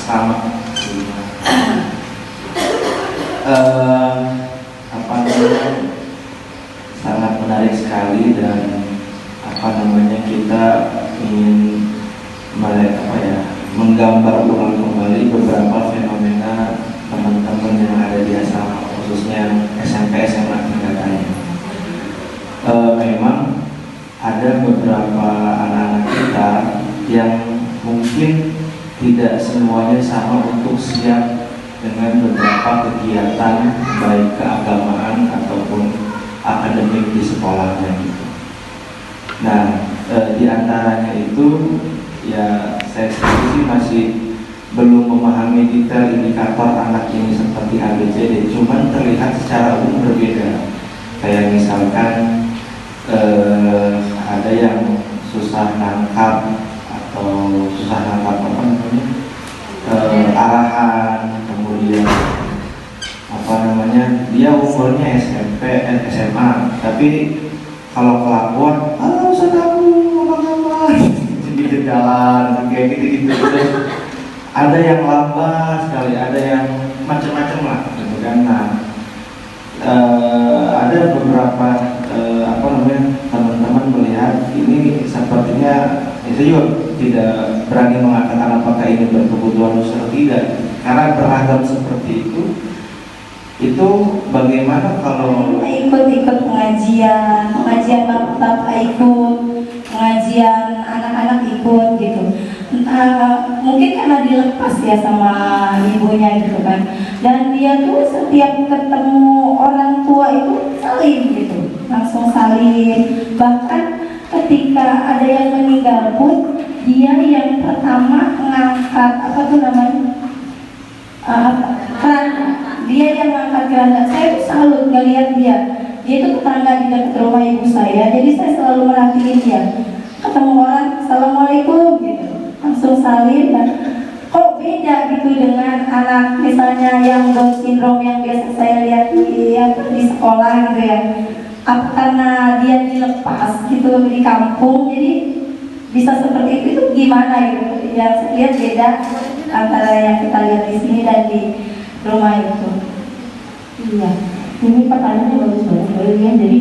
sama. Apa namanya, sangat menarik sekali dan apa namanya kita ingin menggambar ulang kembali beberapa fenomena teman-teman yang ada di asrama, khususnya SMP SMA tingkatannya. Memang ada beberapa anak-anak kita yang mungkin tidak semuanya sama untuk siap dengan beberapa kegiatan baik keagamaan ataupun akademik di sekolahnya gitu. Nah, di antaranya itu ya saya sendiri sih masih belum memahami detail indikator anak ini seperti ABCD, cuman terlihat secara umum berbeda. Kayak misalkan ada yang susah nangkap atau susah nangkap apa namanya arahan, kemudian apa namanya dia umurnya SMP SMA, tapi kalau kelakuan Ustaz aku ngomong di jalan kayak gitu. Ada yang lambat sekali, ada yang macam-macam lah gitu kan. Nah, ada beberapa apa namanya teman-teman melihat ini sepertinya itu juga tidak berani mengatakan apakah ini berkebutuhan khusus atau tidak, karena beragam seperti itu bagaimana kalau ikut pengajian bapak ikut, pengajian anak-anak ikut gitu. Mungkin karena dilepas ya sama ibunya gitu kan, dan dia tuh setiap ketemu orang tua itu salim gitu, langsung salim. Bahkan ketika ada yang meninggal pun dia yang pertama ngangkat apa tuh namanya keranda, dia yang ngangkat keranda. Saya tuh salut ngeliat dia itu tetangga di dekat rumah ibu saya, jadi saya selalu merhatiin dia. Ketemu orang, assalamualaikum gitu, langsung salim. Dan kok beda gitu dengan anak misalnya yang Down syndrome yang biasa saya lihat di sekolah gitu ya. Apa karena dia dilepas gitu di kampung, jadi bisa seperti itu gimana gitu? Yang saya lihat beda antara yang kita lihat di sini dan di rumah itu. Iya, ini pertanyaannya bagus banget ya. Jadi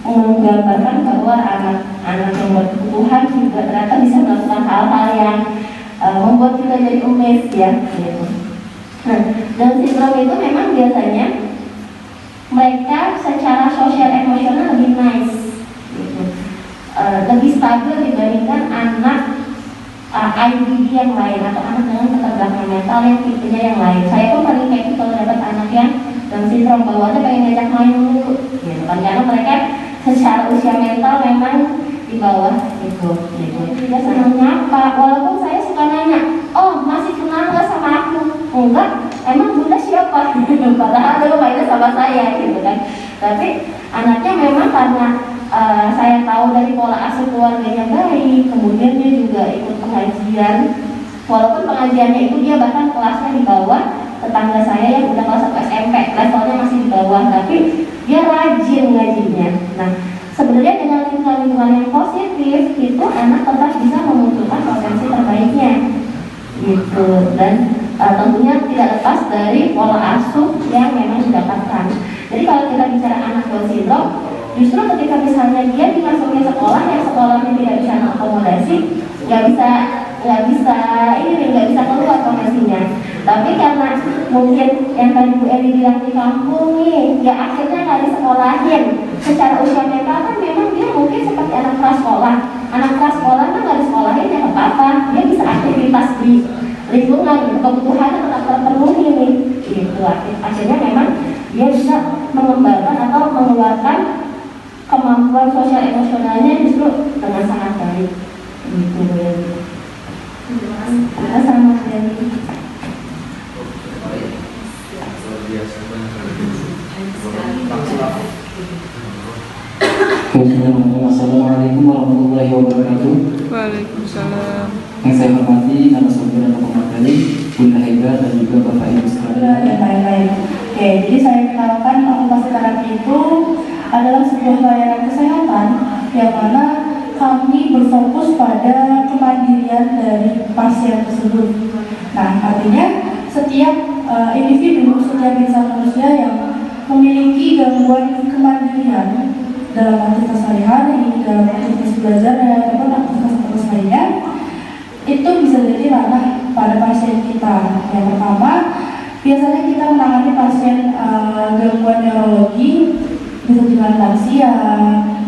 menggambarkan bahwa anak-anak yang berkebutuhan juga ternyata bisa melakukan hal-hal yang membuat kita jadi amazed ya. Gitu. Nah, Down syndrome itu memang biasanya mereka secara sosial emosional lebih nice, gitu. Lebih stabil dibandingkan anak IDD yang lain atau anak dengan keterbelakangan mental yang tipenya yang lain. Saya pun paling kayak gitu kalau dapat anak yang Down syndrome, bawaannya pengen ngajak main dulu, gitu kan, karena mereka secara usia mental memang di bawah gitu. Dia senang nyapa, walaupun saya suka nanya, oh masih kenal nggak sama aku? Enggak, emang bunda siapa? Padahal dulu mainnya sama saya gitu kan. Tapi anaknya memang karena saya tahu dari pola asuh keluarganya baik, kemudian dia juga ikut pengajian. Walaupun pengajiannya itu dia bahkan kelasnya di bawah tetangga saya yang udah kelas 1 SMP, levelnya masih di bawah, tapi dia rajin ngajinya. Nah, sebenarnya dengan lingkungan yang positif itu anak tetap bisa memunculkan potensi terbaiknya gitu. Dan tentunya tidak lepas dari pola asuh yang memang didapatkan. Jadi kalau kita bicara anak Down syndrome, justru ketika misalnya dia dimasukin sekolah yang sekolahnya tidak bisa mengakomodasi, nggak bisa keluar potensinya. Tapi karena mungkin yang tadi Bu Eli bilang di kampung nih, ya akhirnya nggak disekolahin. Secara usia mental kan memang dia mungkin seperti anak prasekolah. Anak prasekolah kan nggak disekolahin ya apa-apa, dia bisa aktivitas di lingkungan, kebutuhannya tetap terpenuhi nih. Gitu. Akhirnya memang dia bisa mengembangkan atau mengeluarkan kemampuan sosial emosionalnya justru dengan sangat baik. Gitu ya. Kita sama sekali. Assalamualaikum warahmatullahi wabarakatuh. Waalaikumsalam. Yang saya hormati narasumber dan tokoh materi Bunda Haiba dan juga Bapak Ibu sekalian. Dan lain-lain. Oke, jadi saya kenalkan okupasi terapi itu adalah sebuah layanan kesehatan yang mana kami berfokus pada kemandirian dari pasien tersebut. Nah, artinya setiap individu, setiap insan manusia yang memiliki gangguan kemandirian dalam aktivitas sehari-hari, dalam aktivitas belajar ataupun aktivitas lainnya, itu bisa jadi ranah pada pasien kita. Yang pertama, biasanya kita menangani pasien gangguan neurologi, bisa dengan lansia,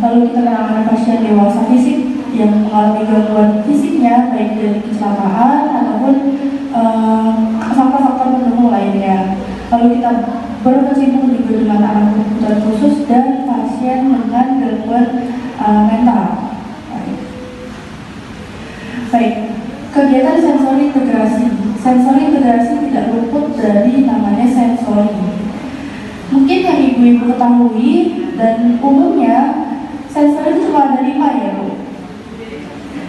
lalu kita menangani pasien dewasa fisik yang mengalami gangguan fisiknya, baik dari kecelakaan ataupun faktor-faktor pendukung lainnya. Lalu kita berkecimpung juga dengan anak berkebutuhan khusus dan pasien dengan gangguan mental. Baik, kegiatan sensori integrasi. Sensori integrasi tidak luput dari namanya sensori. Mungkin yang ibu-ibu ketahui dan umumnya sensori itu cuma ada 5 ya Bu.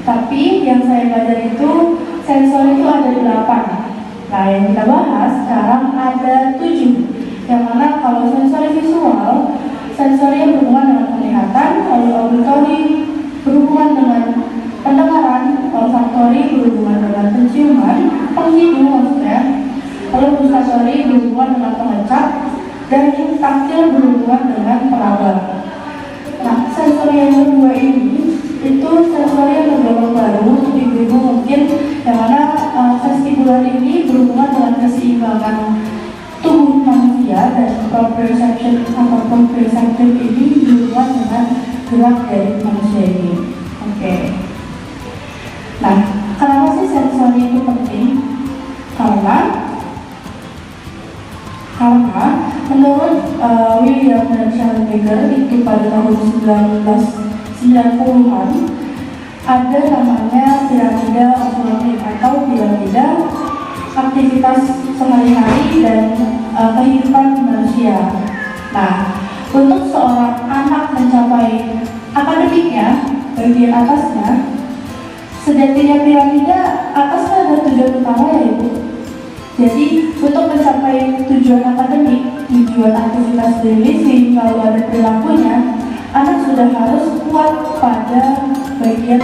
Tapi yang saya belajar itu sensori itu ada 8. Nah, yang kita bahas sekarang ada 7. Yang mana kalau sensori visual, sensori yang berhubungan dengan penglihatan, lalu auditori berhubungan dengan pendengaran, olfaktori berhubungan dengan penciuman, penghidung maksudnya, lalu gustatori berhubungan dengan pengecap, dan taktil berhubungan dengan peraba. Nah, sensori yang kedua ini itu sensori yang tergolong baru untuk ibu-ibu mungkin, yang mana vestibular ini berhubungan dengan keseimbangan tubuh manusia, dan proprioception atau proprioceptive ini berhubungan dengan gerak dari manusia ini. Oke. Nah, kenapa sih sensori itu penting? Karena menurut William dan Schellenberger itu pada tahun 1990-an ada namanya piramida of learning atau piramida aktivitas sehari-hari dan kehidupan manusia. Nah, untuk seorang anak mencapai akademiknya, bagian atasnya, sejatinya piramida atasnya ada tujuan utama ya Ibu. Jadi untuk mencapai tujuan akademik, tujuan aktivitas daily living, lalu ada perilakunya, anak sudah harus kuat pada bagian